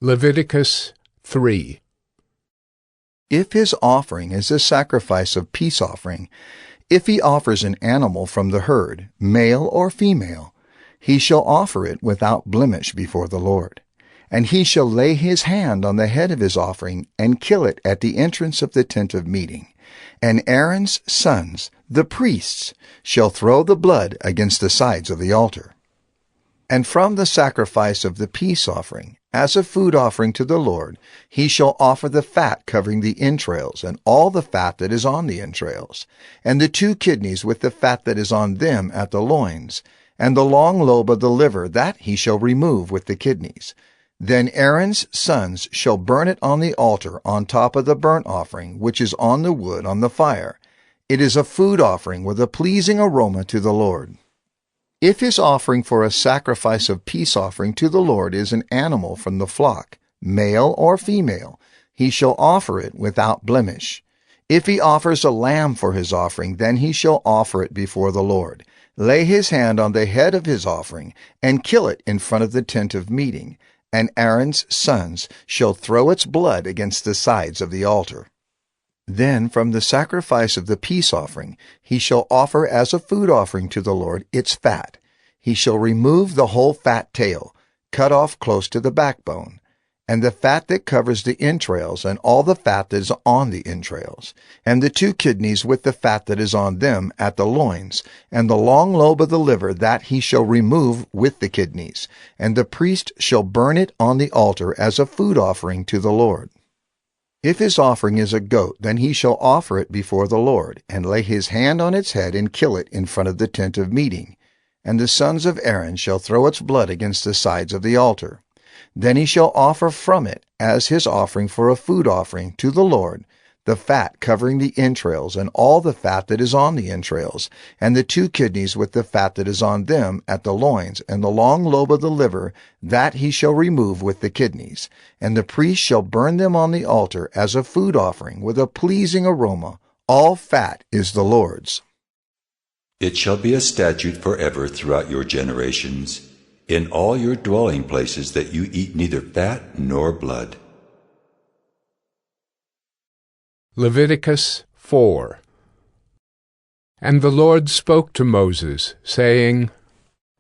Leviticus 3. If his offering is a sacrifice of peace offering, if he offers an animal from the herd, male or female, he shall offer it without blemish before the Lord. And he shall lay his hand on the head of his offering and kill it at the entrance of the tent of meeting. And Aaron's sons, the priests, shall throw the blood against the sides of the altar. And from the sacrifice of the peace offering, as a food offering to the Lord, he shall offer the fat covering the entrails, and all the fat that is on the entrails, and the 2 kidneys with the fat that is on them at the loins, and the long lobe of the liver that he shall remove with the kidneys. Then Aaron's sons shall burn it on the altar on top of the burnt offering, which is on the wood on the fire. It is a food offering with a pleasing aroma to the Lord. If his offering for a sacrifice of peace offering to the Lord is an animal from the flock, male or female, he shall offer it without blemish. If he offers a lamb for his offering, then he shall offer it before the Lord. Lay his hand on the head of his offering, and kill it in front of the tent of meeting, and Aaron's sons shall throw its blood against the sides of the altar. Then from the sacrifice of the peace offering he shall offer as a food offering to the Lord its fat. He shall remove the whole fat tail, cut off close to the backbone, and the fat that covers the entrails, and all the fat that is on the entrails, and the 2 kidneys with the fat that is on them at the loins, and the long lobe of the liver that he shall remove with the kidneys, and the priest shall burn it on the altar as a food offering to the Lord. If his offering is a goat, then he shall offer it before the Lord, and lay his hand on its head and kill it in front of the tent of meeting. And the sons of Aaron shall throw its blood against the sides of the altar. Then he shall offer from it, as his offering for a food offering to the Lord, the fat covering the entrails, and all the fat that is on the entrails, and the 2 kidneys with the fat that is on them at the loins, and the long lobe of the liver that he shall remove with the kidneys. And the priest shall burn them on the altar as a food offering with a pleasing aroma. All fat is the Lord's. It shall be a statute forever throughout your generations, in all your dwelling places, that you eat neither fat nor blood. Leviticus 4. And the Lord spoke to Moses, saying,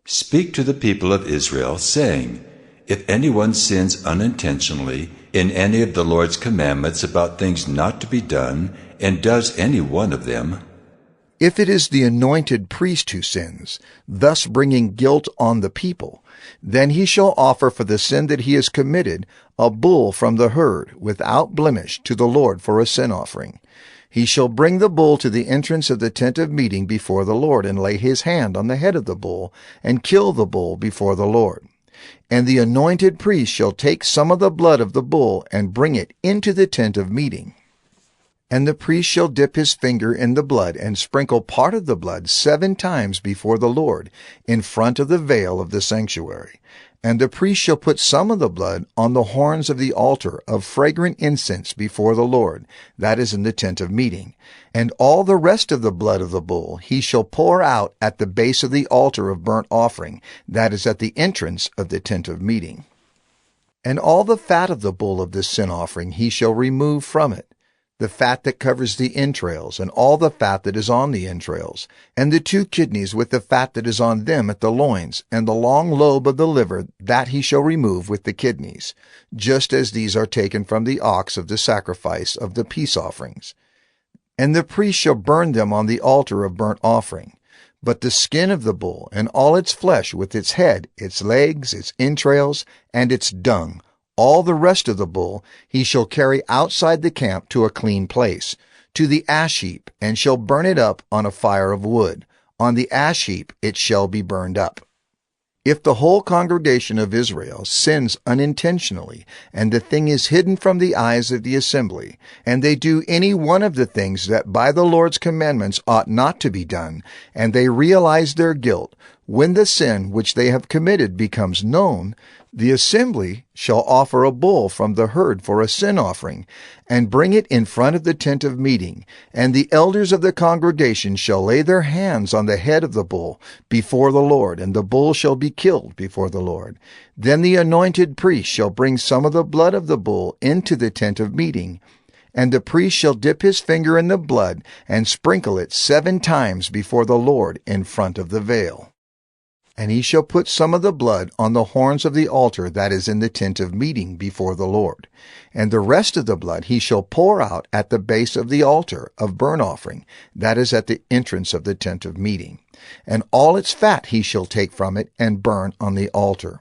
Speak to the people of Israel, saying, If anyone sins unintentionally in any of the Lord's commandments about things not to be done, and does any one of them, if it is the anointed priest who sins, thus bringing guilt on the people, then he shall offer for the sin that he has committed a bull from the herd, without blemish, to the Lord for a sin offering. He shall bring the bull to the entrance of the tent of meeting before the Lord, and lay his hand on the head of the bull, and kill the bull before the Lord. And the anointed priest shall take some of the blood of the bull, and bring it into the tent of meeting. And the priest shall dip his finger in the blood, and sprinkle part of the blood 7 times before the Lord, in front of the veil of the sanctuary. And the priest shall put some of the blood on the horns of the altar of fragrant incense before the Lord, that is in the tent of meeting. And all the rest of the blood of the bull he shall pour out at the base of the altar of burnt offering, that is at the entrance of the tent of meeting. And all the fat of the bull of this sin offering he shall remove from it, the fat that covers the entrails, and all the fat that is on the entrails, and the 2 kidneys with the fat that is on them at the loins, and the long lobe of the liver that he shall remove with the kidneys, just as these are taken from the ox of the sacrifice of the peace offerings. And the priest shall burn them on the altar of burnt offering. But the skin of the bull, and all its flesh with its head, its legs, its entrails, and its dung, all the rest of the bull he shall carry outside the camp to a clean place, to the ash heap, and shall burn it up on a fire of wood. On the ash heap it shall be burned up. If the whole congregation of Israel sins unintentionally, and the thing is hidden from the eyes of the assembly, and they do any one of the things that by the Lord's commandments ought not to be done, and they realize their guilt, When the sin which they have committed becomes known, the assembly shall offer a bull from the herd for a sin offering, and bring it in front of the tent of meeting, and the elders of the congregation shall lay their hands on the head of the bull before the Lord, and the bull shall be killed before the Lord. Then the anointed priest shall bring some of the blood of the bull into the tent of meeting, and the priest shall dip his finger in the blood and sprinkle it 7 times before the Lord in front of the veil. And he shall put some of the blood on the horns of the altar that is in the tent of meeting before the Lord. And the rest of the blood he shall pour out at the base of the altar of burnt offering, that is at the entrance of the tent of meeting. And all its fat he shall take from it and burn on the altar.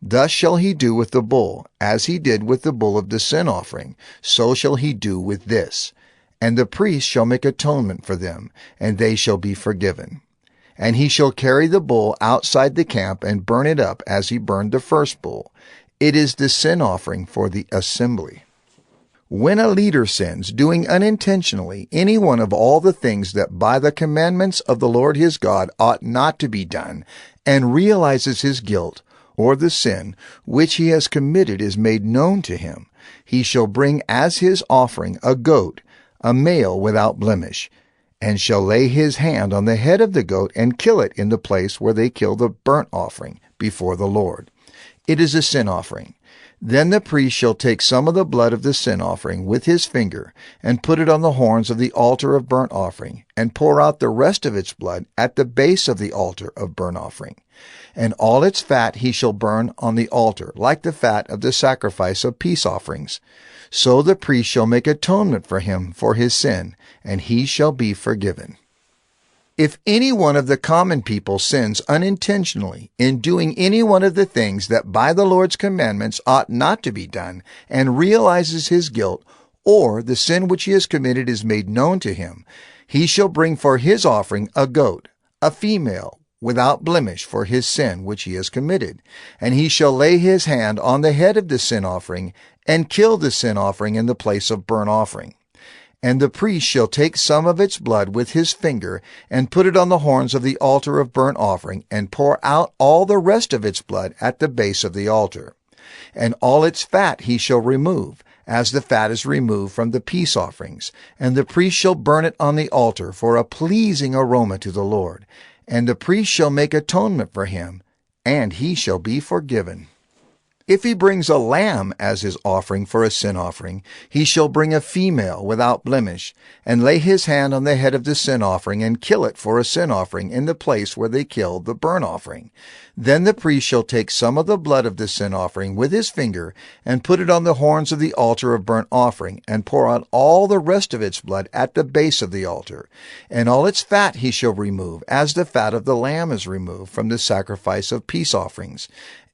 Thus shall he do with the bull, as he did with the bull of the sin offering, so shall he do with this. And the priest shall make atonement for them, and they shall be forgiven. And he shall carry the bull outside the camp and burn it up as he burned the first bull. It is the sin offering for the assembly. When a leader sins, doing unintentionally any one of all the things that by the commandments of the Lord his God ought not to be done, and realizes his guilt, or the sin which he has committed is made known to him, he shall bring as his offering a goat, a male without blemish, and shall lay his hand on the head of the goat and kill it in the place where they kill the burnt offering before the Lord. It is a sin offering. Then the priest shall take some of the blood of the sin offering with his finger, and put it on the horns of the altar of burnt offering, and pour out the rest of its blood at the base of the altar of burnt offering. And all its fat he shall burn on the altar, like the fat of the sacrifice of peace offerings. So the priest shall make atonement for him for his sin, and he shall be forgiven. If any one of the common people sins unintentionally in doing any one of the things that by the Lord's commandments ought not to be done, and realizes his guilt, or the sin which he has committed is made known to him, he shall bring for his offering a goat, a female, without blemish for his sin which he has committed. And he shall lay his hand on the head of the sin offering, and kill the sin offering in the place of burnt offering. And the priest shall take some of its blood with his finger, and put it on the horns of the altar of burnt offering, and pour out all the rest of its blood at the base of the altar. And all its fat he shall remove, as the fat is removed from the peace offerings. And the priest shall burn it on the altar for a pleasing aroma to the Lord. And the priest shall make atonement for him, and he shall be forgiven. If he brings a lamb as his offering for a sin offering, he shall bring a female without blemish, and lay his hand on the head of the sin offering, and kill it for a sin offering in the place where they kill the burnt offering. Then the priest shall take some of the blood of the sin offering with his finger, and put it on the horns of the altar of burnt offering, and pour out all the rest of its blood at the base of the altar. And all its fat he shall remove, as the fat of the lamb is removed from the sacrifice of peace offerings.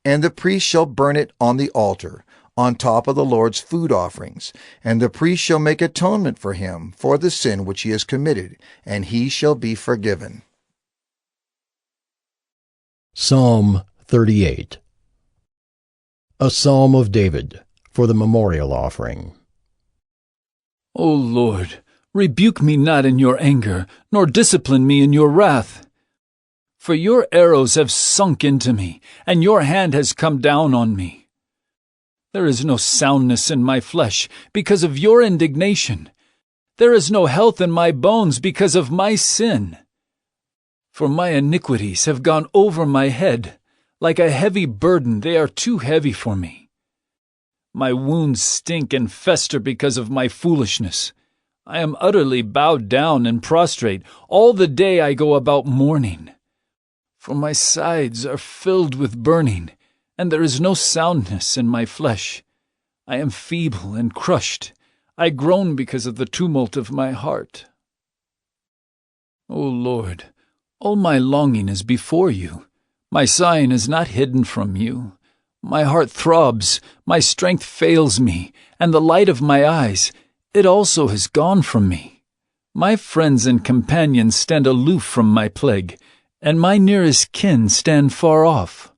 And the priest shall burn it on the altar, on top of the Lord's food offerings. And the priest shall make atonement for him for the sin which he has committed, and he shall be forgiven. Psalm 38. A Psalm of David, for the memorial offering. O Lord, rebuke me not in your anger, nor discipline me in your wrath. For your arrows have sunk into me, and your hand has come down on me. There is no soundness in my flesh because of your indignation. There is no health in my bones because of my sin. For my iniquities have gone over my head. Like a heavy burden, they are too heavy for me. My wounds stink and fester because of my foolishness. I am utterly bowed down and prostrate. All the day I go about mourning. For my sides are filled with burning, and there is no soundness in my flesh. I am feeble and crushed. I groan because of the tumult of my heart. O Lord, all my longing is before you. My sighing is not hidden from you. My heart throbs, my strength fails me, and the light of my eyes, it also has gone from me. My friends and companions stand aloof from my plague, and my nearest kin stand far off.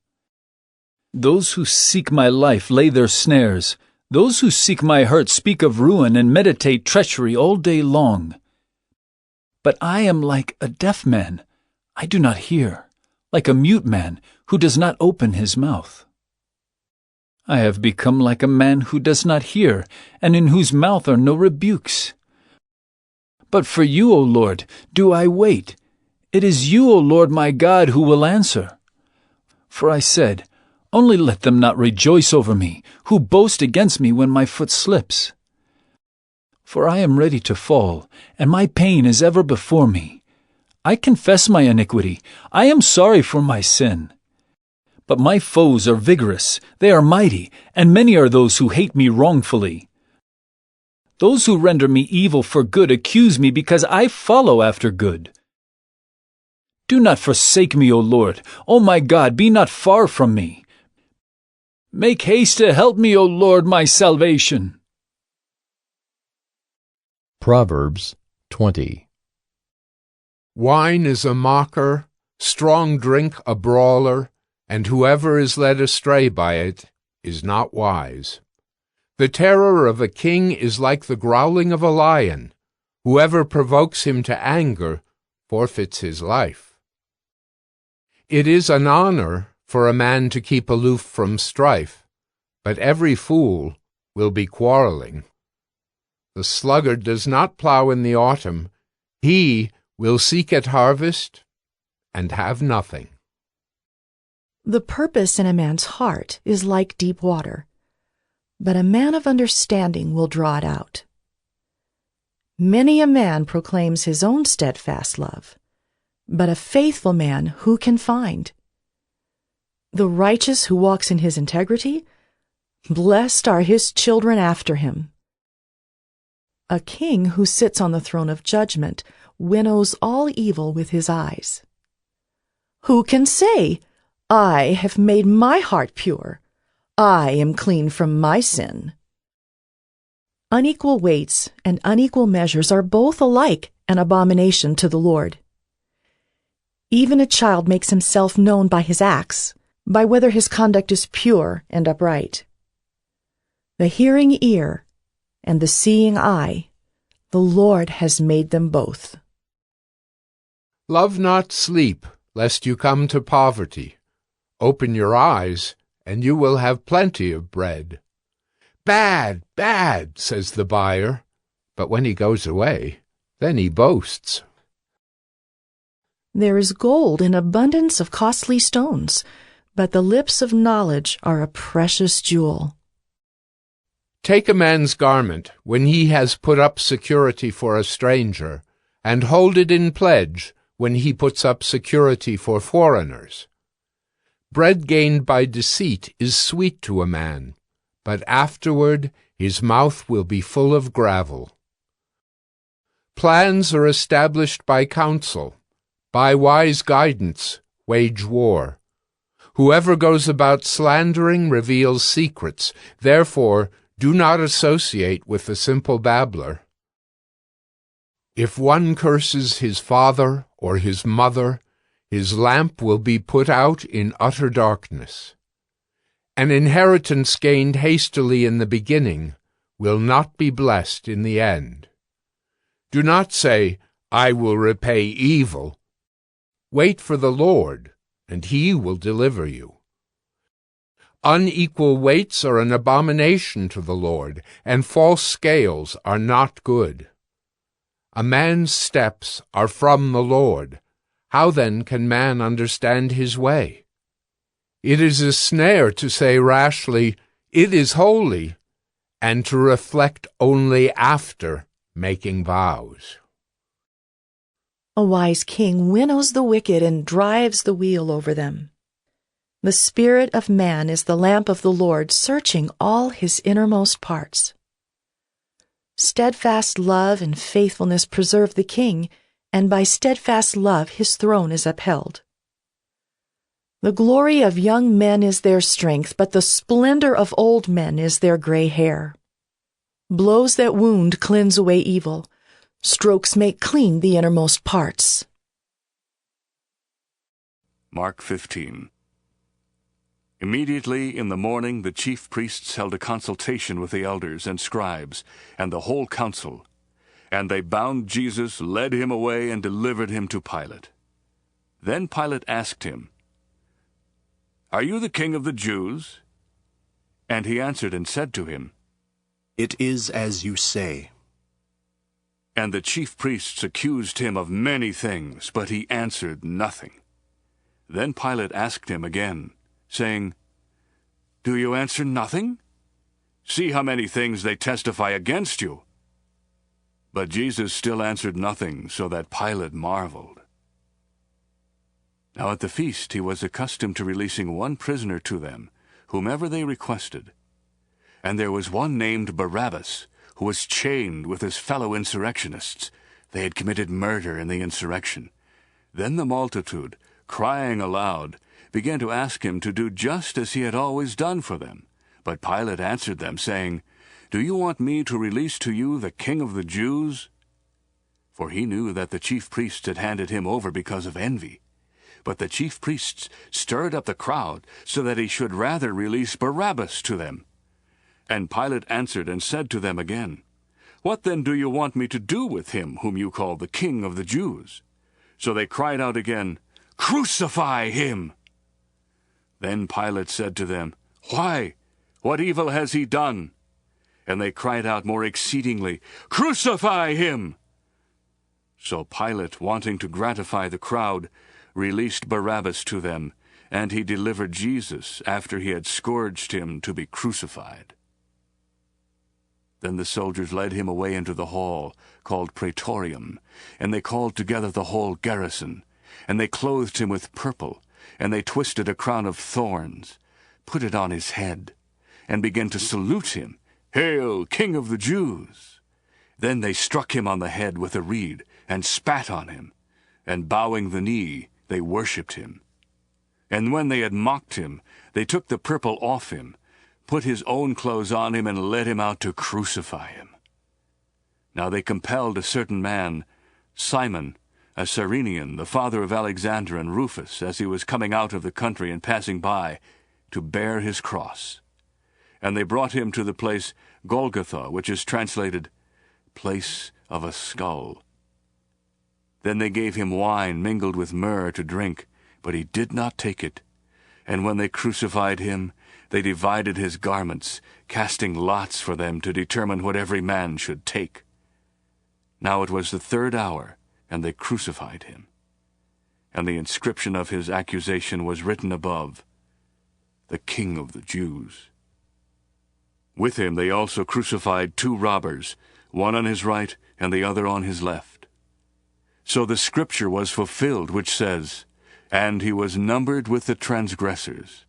Those who seek my life lay their snares. Those who seek my hurt speak of ruin and meditate treachery all day long. But I am like a deaf man. I do not hear, like a mute man who does not open his mouth. I have become like a man who does not hear, and in whose mouth are no rebukes. But for you, O Lord, do I wait. It is you, O Lord my God, who will answer. For I said, only let them not rejoice over me, who boast against me when my foot slips. For I am ready to fall, and my pain is ever before me. I confess my iniquity. I am sorry for my sin. But my foes are vigorous, they are mighty, and many are those who hate me wrongfully. Those who render me evil for good accuse me because I follow after good. Do not forsake me, O Lord. O my God, be not far from me. Make haste to help me, O Lord, my salvation. Proverbs 20. Wine is a mocker, strong drink a brawler, and whoever is led astray by it is not wise. The terror of a king is like the growling of a lion. Whoever provokes him to anger forfeits his life. It is an honor for a man to keep aloof from strife, but every fool will be quarreling. The sluggard does not plow in the autumn. He will seek at harvest and have nothing. The purpose in a man's heart is like deep water, but a man of understanding will draw it out. Many a man proclaims his own steadfast love, but a faithful man who can find? The righteous who walks in his integrity, blessed are his children after him. A king who sits on the throne of judgment winnows all evil with his eyes. Who can say, I have made my heart pure, I am clean from my sin? Unequal weights and unequal measures are both alike an abomination to the Lord. Even a child makes himself known by his acts, by whether his conduct is pure and upright. The hearing ear and the seeing eye, the Lord has made them both. Love not sleep, lest you come to poverty. Open your eyes, and you will have plenty of bread. Bad, bad, says the buyer, but when he goes away, then he boasts. There is gold in abundance of costly stones, but the lips of knowledge are a precious jewel. Take a man's garment when he has put up security for a stranger, and hold it in pledge when he puts up security for foreigners. Bread gained by deceit is sweet to a man, but afterward his mouth will be full of gravel. Plans are established by counsel. By wise guidance wage war. Whoever goes about slandering reveals secrets. Therefore, do not associate with the simple babbler. If one curses his father or his mother, his lamp will be put out in utter darkness. An inheritance gained hastily in the beginning will not be blessed in the end. Do not say, I will repay evil. Wait for the Lord, and he will deliver you. Unequal weights are an abomination to the Lord, and false scales are not good. A man's steps are from the Lord. How then can man understand his way? It is a snare to say rashly, It is holy, and to reflect only after making vows. A wise king winnows the wicked and drives the wheel over them. The spirit of man is the lamp of the Lord, searching all his innermost parts. Steadfast love and faithfulness preserve the king, and by steadfast love his throne is upheld. The glory of young men is their strength, but the splendor of old men is their gray hair. Blows that wound cleanse away evil. Strokes make clean the innermost parts. Mark 15. Immediately in the morning the chief priests held a consultation with the elders and scribes and the whole council, and they bound Jesus, led him away, and delivered him to Pilate. Then Pilate asked him, Are you the king of the Jews? And he answered and said to him, It is as you say. And the chief priests accused him of many things, but he answered nothing. Then Pilate asked him again, saying, Do you answer nothing? See how many things they testify against you. But Jesus still answered nothing, so that Pilate marveled. Now at the feast he was accustomed to releasing one prisoner to them, whomever they requested. And there was one named Barabbas, who was chained with his fellow insurrectionists. They had committed murder in the insurrection. Then the multitude, crying aloud, began to ask him to do just as he had always done for them. But Pilate answered them, saying, Do you want me to release to you the king of the Jews? For he knew that the chief priests had handed him over because of envy. But the chief priests stirred up the crowd, so that he should rather release Barabbas to them. And Pilate answered and said to them again, What then do you want me to do with him whom you call the king of the Jews? So they cried out again, Crucify him! Then Pilate said to them, Why? What evil has he done? And they cried out more exceedingly, Crucify him! So Pilate, wanting to gratify the crowd, released Barabbas to them, and he delivered Jesus after he had scourged him to be crucified. Then the soldiers led him away into the hall, called Praetorium, and they called together the whole garrison, and they clothed him with purple, and they twisted a crown of thorns, put it on his head, and began to salute him, Hail, King of the Jews! Then they struck him on the head with a reed, and spat on him, and bowing the knee, they worshipped him. And when they had mocked him, they took the purple off him, put his own clothes on him, and led him out to crucify him. Now they compelled a certain man, Simon, a Cyrenian, the father of Alexander and Rufus, as he was coming out of the country and passing by, to bear his cross. And they brought him to the place Golgotha, which is translated, Place of a Skull. Then they gave him wine mingled with myrrh to drink, but he did not take it. And when they crucified him, they divided his garments, casting lots for them to determine what every man should take. Now it was the 3rd hour, and they crucified him. And the inscription of his accusation was written above, The King of the Jews. With him they also crucified 2 robbers, one on his right and the other on his left. So the scripture was fulfilled, which says, And he was numbered with the transgressors.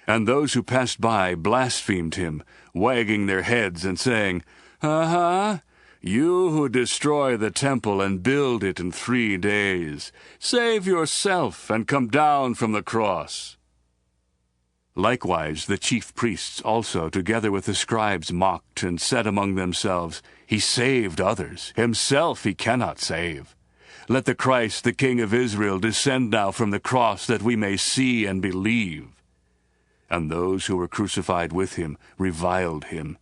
And those who passed by blasphemed him, wagging their heads and saying, Ha! You who destroy the temple and build it in 3 days, save yourself and come down from the cross. Likewise the chief priests also, together with the scribes, mocked and said among themselves, He saved others, himself he cannot save. Let the Christ, the King of Israel, descend now from the cross, that we may see and believe. And those who were crucified with him reviled him.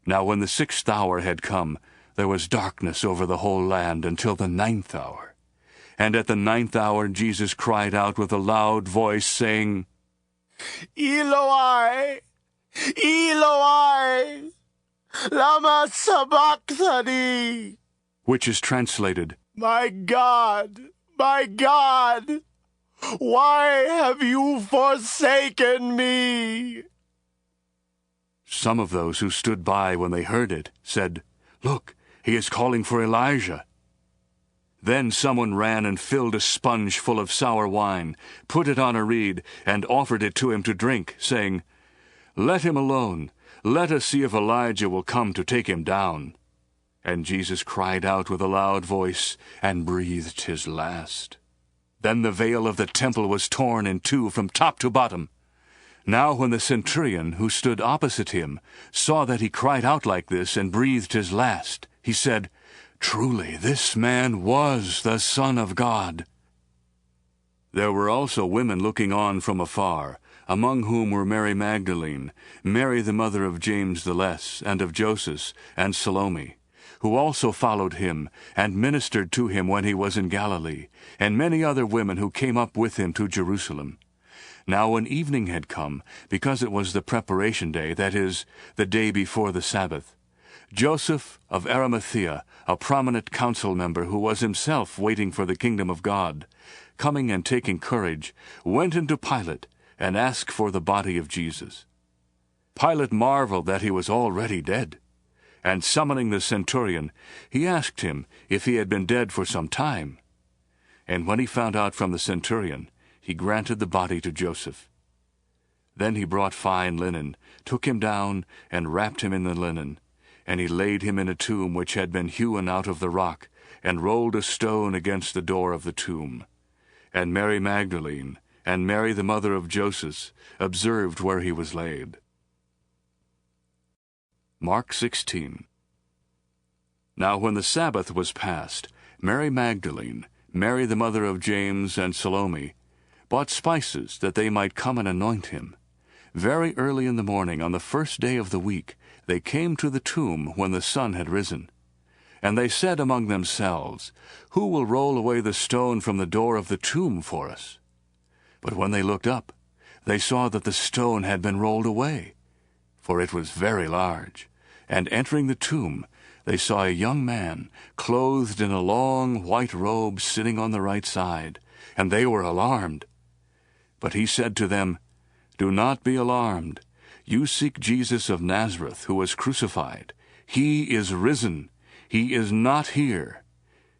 Now when the 6th hour had come, there was darkness over the whole land until the 9th hour. And at the 9th hour Jesus cried out with a loud voice, saying, Eloi, Eloi, lama sabachthani, which is translated, My God, why have you forsaken me? Some of those who stood by when they heard it said, Look, he is calling for Elijah. Then someone ran and filled a sponge full of sour wine, put it on a reed, and offered it to him to drink, saying, Let him alone. Let us see if Elijah will come to take him down. And Jesus cried out with a loud voice, and breathed his last. Then the veil of the temple was torn in 2 from top to bottom. Now when the centurion, who stood opposite him, saw that he cried out like this and breathed his last, he said, Truly this man was the Son of God. There were also women looking on from afar, among whom were Mary Magdalene, Mary the mother of James the Less, and of Joseph, and Salome, who also followed him, and ministered to him when he was in Galilee, and many other women who came up with him to Jerusalem. Now when evening had come, because it was the preparation day, that is, the day before the Sabbath, Joseph of Arimathea, a prominent council member who was himself waiting for the kingdom of God, coming and taking courage, went into Pilate and asked for the body of Jesus. Pilate marveled that he was already dead, and summoning the centurion, he asked him if he had been dead for some time. And when he found out from the centurion, he granted the body to Joseph. Then he brought fine linen, took him down, and wrapped him in the linen. And he laid him in a tomb which had been hewn out of the rock, and rolled a stone against the door of the tomb. And Mary Magdalene, and Mary the mother of Joseph, observed where he was laid. Mark 16. Now when the Sabbath was past, Mary Magdalene, Mary the mother of James, and Salome, bought spices that they might come and anoint him. Very early in the morning, on the first day of the week, they came to the tomb when the sun had risen. And they said among themselves, Who will roll away the stone from the door of the tomb for us? But when they looked up, they saw that the stone had been rolled away, for it was very large. And entering the tomb, they saw a young man, clothed in a long white robe, sitting on the right side, and they were alarmed. But he said to them, Do not be alarmed. You seek Jesus of Nazareth, who was crucified. He is risen. He is not here.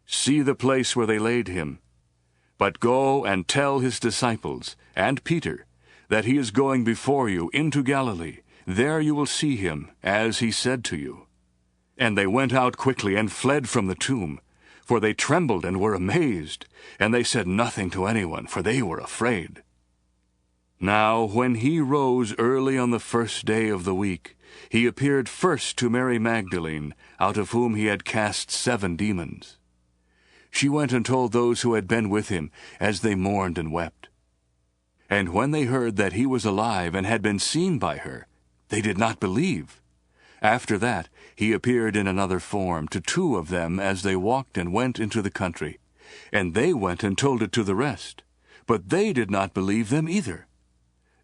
See the place where they laid him. But go and tell his disciples, and Peter, that he is going before you into Galilee. There you will see him, as he said to you. And they went out quickly and fled from the tomb, for they trembled and were amazed, and they said nothing to anyone, for they were afraid. Now when he rose early on the first day of the week, he appeared first to Mary Magdalene, out of whom he had cast 7 demons. She went and told those who had been with him, as they mourned and wept. And when they heard that he was alive and had been seen by her, they did not believe. After that he appeared in another form to 2 of them as they walked and went into the country. And they went and told it to the rest, but they did not believe them either.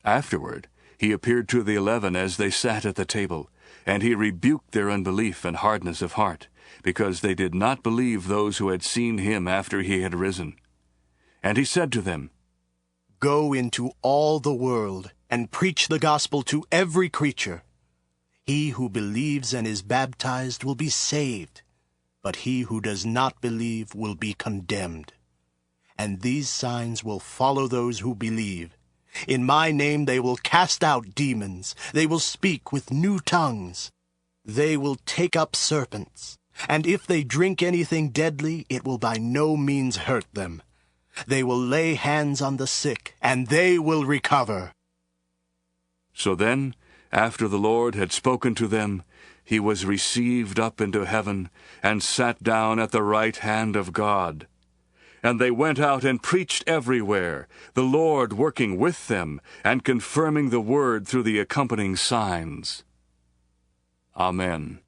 Afterward he appeared to the 11 as they sat at the table, and he rebuked their unbelief and hardness of heart, because they did not believe those who had seen him after he had risen. And he said to them, Go into all the world and preach the gospel to every creature. He who believes and is baptized will be saved, but he who does not believe will be condemned. And these signs will follow those who believe. In my name they will cast out demons. They will speak with new tongues. They will take up serpents. And if they drink anything deadly, it will by no means hurt them. They will lay hands on the sick, and they will recover. So then, after the Lord had spoken to them, he was received up into heaven, and sat down at the right hand of God. And they went out and preached everywhere, the Lord working with them, and confirming the word through the accompanying signs. Amen.